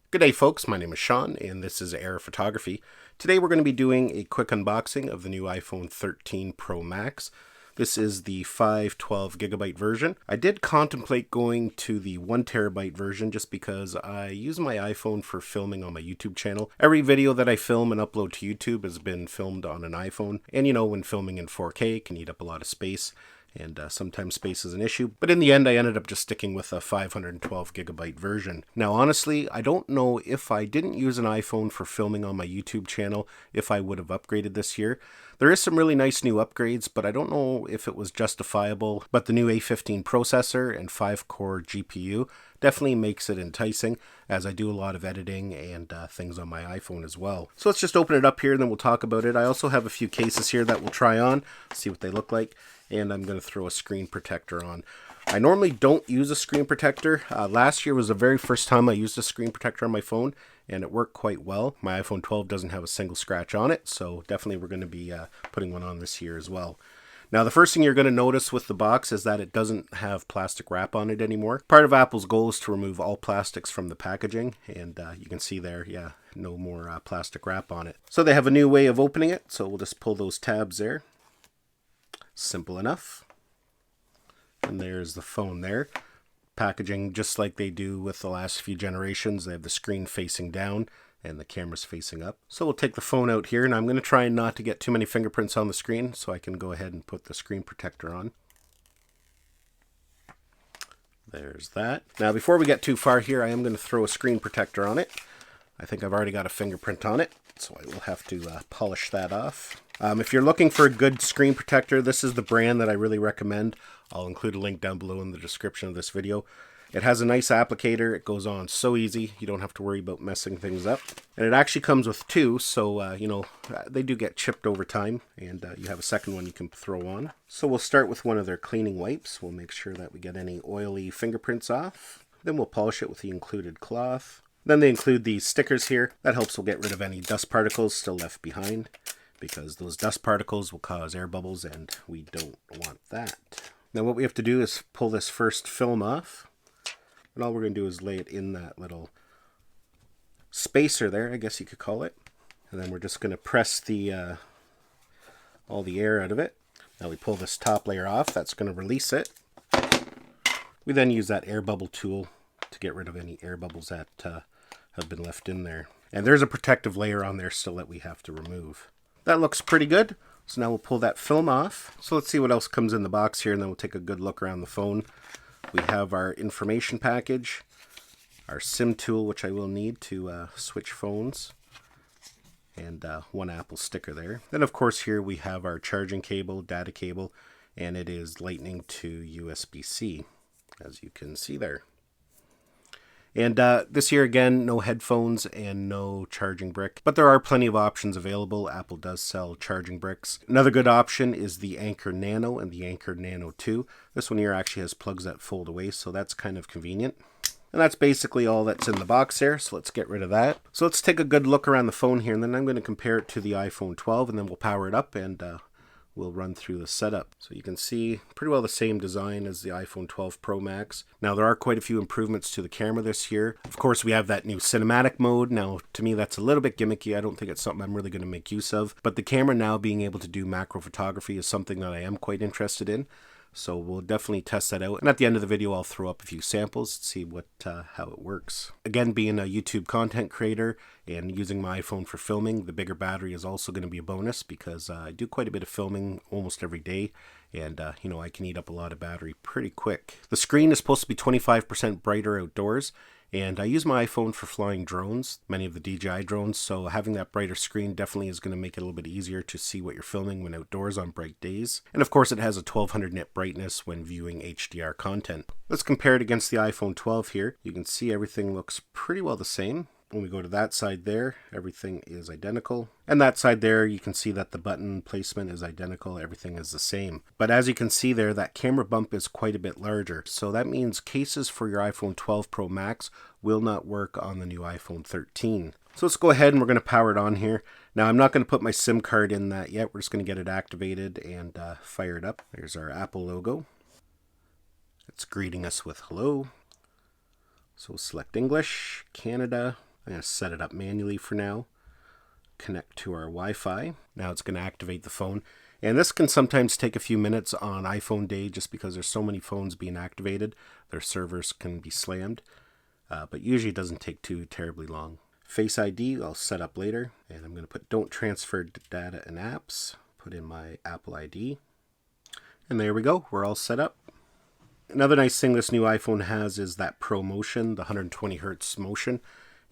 Good day, folks. My name is Sean, and this is Air Photography. Today we're going to be doing a quick unboxing of the new iPhone 13 Pro Max. This is the 512 gigabyte version. I did contemplate going to the 1 terabyte version just because I use my iPhone for filming on my YouTube channel. Every video that I film and upload to YouTube has been filmed on an iPhone, and you know, when filming in 4K, it can eat up a lot of space. And sometimes space is an issue. But in the end, I ended up just sticking with a 512 gigabyte version. Now, honestly, I don't know if I didn't use an iPhone for filming on my YouTube channel, if I would have upgraded this year. There is some really nice new upgrades, but I don't know if it was justifiable. But the new A15 processor and 5-core GPU definitely makes it enticing, as I do a lot of editing and things on my iPhone as well. So let's just open it up here and then we'll talk about it. I also have a few cases here that we'll try on, see what they look like. And I'm going to throw a screen protector on. I normally don't use a screen protector. Last year was the very first time I used a screen protector on my phone, and it worked quite well. My iPhone 12 doesn't have a single scratch on it, so definitely we're going to be putting one on this year as well. Now, the first thing you're going to notice with the box is that it doesn't have plastic wrap on it anymore. Part of Apple's goal is to remove all plastics from the packaging, and you can see there, yeah, no more plastic wrap on it. So they have a new way of opening it, so we'll just pull those tabs there. Simple enough. And there's the phone there. Packaging just like they do with the last few generations. They have the screen facing down and the camera's facing up. So we'll take the phone out here, and I'm going to try not to get too many fingerprints on the screen so I can go ahead and put the screen protector on. There's that. Now before we get too far here, I am going to throw a screen protector on it. I think I've already got a fingerprint on it, so I will have to polish that off. If you're looking for a good screen protector, this is the brand that I really recommend. I'll include a link down below in the description of this video. It has a nice applicator. It goes on so easy. You don't have to worry about messing things up. And it actually comes with two, so, you know, they do get chipped over time, and you have a second one you can throw on. So we'll start with one of their cleaning wipes. We'll make sure that we get any oily fingerprints off. Then we'll polish it with the included cloth. Then they include these stickers here. That helps we'll get rid of any dust particles still left behind, because those dust particles will cause air bubbles, and we don't want that. Now what we have to do is pull this first film off, and all we're going to do is lay it in that little spacer there, I guess you could call it. And then we're just going to press the all the air out of it. Now we pull this top layer off. That's going to release it. We then use that air bubble tool to get rid of any air bubbles that have been left in there. And there's a protective layer on there still that we have to remove. That looks pretty good. So now we'll pull that film off. So let's see what else comes in the box here, and then we'll take a good look around the phone. We have our information package, our SIM tool, which I will need to switch phones, and one Apple sticker there. Then of course here we have our charging cable, data cable, and it is Lightning to USB-C, as you can see there. And this year, again, no headphones and no charging brick. But there are plenty of options available. Apple does sell charging bricks. Another good option is the Anchor Nano and the Anchor Nano 2. This one here actually has plugs that fold away, so that's kind of convenient. And that's basically all that's in the box there, so let's get rid of that. So let's take a good look around the phone here, and then I'm going to compare it to the iPhone 12, and then we'll power it up and we'll run through the setup. So you can see pretty well the same design as the iPhone 12 Pro Max. Now there are quite a few improvements to the camera this year. Of course we have that new cinematic mode. Now to me that's a little bit gimmicky. I don't think it's something I'm really going to make use of. But the camera now being able to do macro photography is something that I am quite interested in. So we'll definitely test that out. And at the end of the video, I'll throw up a few samples to see how it works. Again, being a YouTube content creator and using my iPhone for filming, the bigger battery is also going to be a bonus, because I do quite a bit of filming almost every day. And, you know, I can eat up a lot of battery pretty quick. The screen is supposed to be 25% brighter outdoors. And I use my iPhone for flying drones, many of the DJI drones, so having that brighter screen definitely is going to make it a little bit easier to see what you're filming when outdoors on bright days. And of course it has a 1200 nit brightness when viewing HDR content. Let's compare it against the iPhone 12 here. You can see everything looks pretty well the same. When we go to that side there, everything is identical. And that side there, you can see that the button placement is identical. Everything is the same. But as you can see there, that camera bump is quite a bit larger. So that means cases for your iPhone 12 Pro Max will not work on the new iPhone 13. So let's go ahead and we're going to power it on here. Now I'm not going to put my SIM card in that yet. We're just going to get it activated and fire it up. There's our Apple logo. It's greeting us with hello. So we'll select English, Canada. I'm going to set it up manually for now. Connect to our Wi-Fi. Now it's going to activate the phone. And this can sometimes take a few minutes on iPhone day just because there's so many phones being activated. Their servers can be slammed. But usually it doesn't take too terribly long. Face ID I'll set up later. And I'm going to put don't transfer data and apps. Put in my Apple ID. And there we go. We're all set up. Another nice thing this new iPhone has is that Pro Motion, the 120 Hertz motion.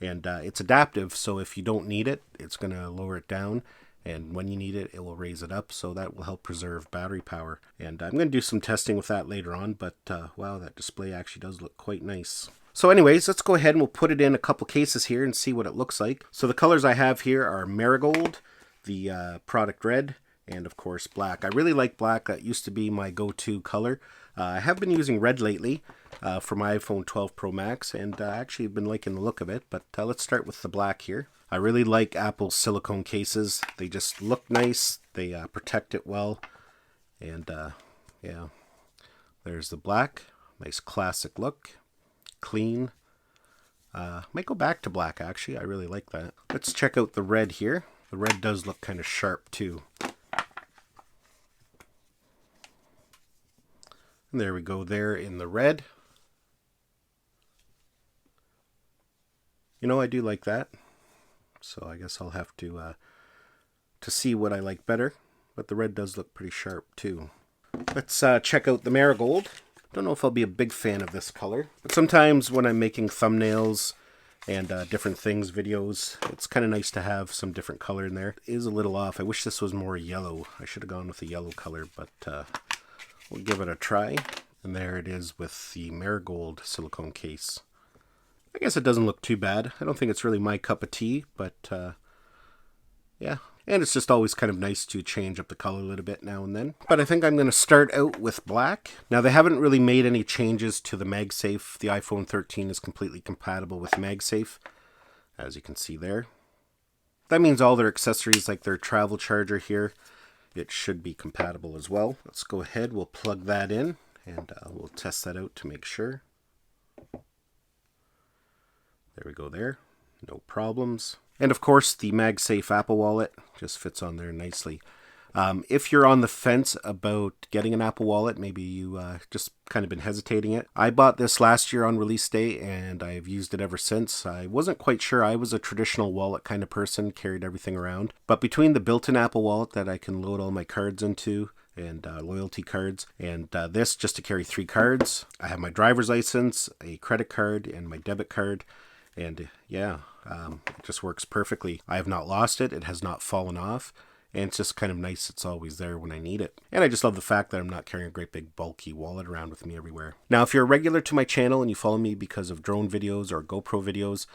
And it's adaptive, so if you don't need it, it's going to lower it down. And when you need it, it will raise it up, so that will help preserve battery power. And I'm going to do some testing with that later on, but wow, that display actually does look quite nice. So anyways, let's go ahead and we'll put it in a couple cases here and see what it looks like. So the colors I have here are Marigold, the product red, and of course black. I really like black. That used to be my go-to color. I have been using red lately for my iPhone 12 Pro Max, and I actually have been liking the look of it, but let's start with the black here. I really like Apple's silicone cases. They just look nice, they protect it well, and yeah, there's the black. Nice classic look, clean. Might go back to black actually, I really like that. Let's check out the red here. The red does look kind of sharp too. There we go there in the red. You know, I do like that. So I guess I'll have to see what I like better. But the red does look pretty sharp too. Let's check out the Marigold. Don't know if I'll be a big fan of this color. But sometimes when I'm making thumbnails and different things, videos, it's kind of nice to have some different color in there. It is a little off. I wish this was more yellow. I should have gone with the yellow color, but we'll give it a try. And there it is with the Marigold silicone case. I guess it doesn't look too bad. I don't think it's really my cup of tea, but yeah. And it's just always kind of nice to change up the color a little bit now and then. But I think I'm going to start out with black. Now they haven't really made any changes to the MagSafe. The iPhone 13 is completely compatible with MagSafe, as you can see there. That means all their accessories like their travel charger here, it should be compatible as well. Let's go ahead, we'll plug that in and we'll test that out to make sure. There we go there, no problems. And of course the MagSafe Apple Wallet just fits on there nicely. If you're on the fence about getting an Apple Wallet, maybe you just kind of been hesitating it. I bought this last year on release day and I've used it ever since. I wasn't quite sure. I was a traditional wallet kind of person, carried everything around. But between the built-in Apple Wallet that I can load all my cards into and loyalty cards, and this just to carry 3 cards. I have my driver's license, a credit card, and my debit card. And yeah, it just works perfectly. I have not lost it. It has not fallen off. And it's just kind of nice. It's always there when I need it. And I just love the fact that I'm not carrying a great big bulky wallet around with me everywhere. Now, if you're a regular to my channel and you follow me because of drone videos or GoPro videos,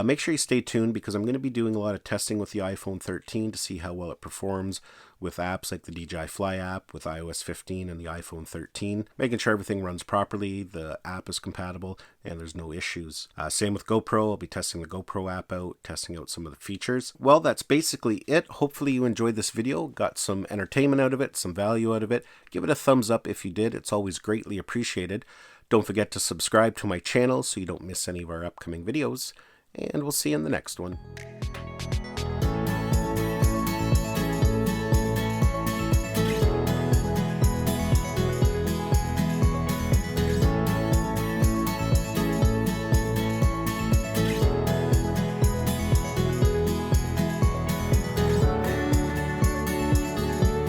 make sure you stay tuned because I'm going to be doing a lot of testing with the iPhone 13 to see how well it performs with apps like the DJI Fly app with iOS 15 and the iPhone 13, making sure everything runs properly, the app is compatible, and there's no issues. Same with GoPro. I'll be testing the GoPro app out, testing out some of the features. Well, that's basically it. Hopefully you enjoyed this video, got some entertainment out of it, some value out of it. Give it a thumbs up if you did. It's always greatly appreciated. Don't forget to subscribe to my channel so you don't miss any of our upcoming videos. And we'll see you in the next one.